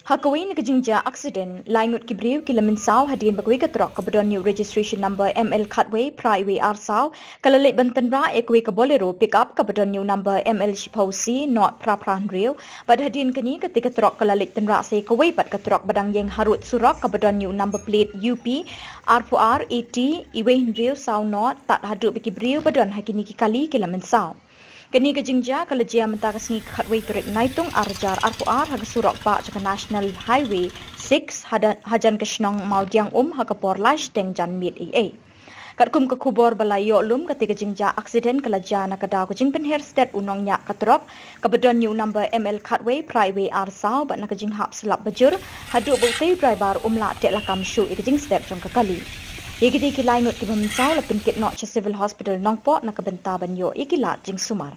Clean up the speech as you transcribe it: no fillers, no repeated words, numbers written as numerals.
Hakawin nakajingja accident laingut kibriu kilamin saw hadin bagwi katrok kabadon new registration number ML Cutway Private R saw kalalik bantanra ekwi ka bolero pick up kabadon new number ML Shiposi not prapran real bad hadin kani ketika trok kalalik tanra se kawai pat katrok badang yang harut surak kabadon new number plate UP R4R 80 iwe real saw not tak haduk kibriu badon hakini kali kilamin saw Kini kejingja kalajia mentakasni Cutway Turik Naitung Arjar R4R haga surok pak jaka National Highway 6 hajan kesnong maudiang hagapor lash teng jan mid EA. Katkum kekubor balayo lum ketika jingja aksiden kalajia nakadaw kejing penher stet unong nyak katrok kabedon new number ML Cutway Private R saw bat nakajing hap selap bajur haduk bukti driver la tek lakam syu ikejing stet jong kekali. Ikiti kilai ngut kibam saw lapin kit nok civil hospital nongpok nakabenta banyo ikilat jing sumar.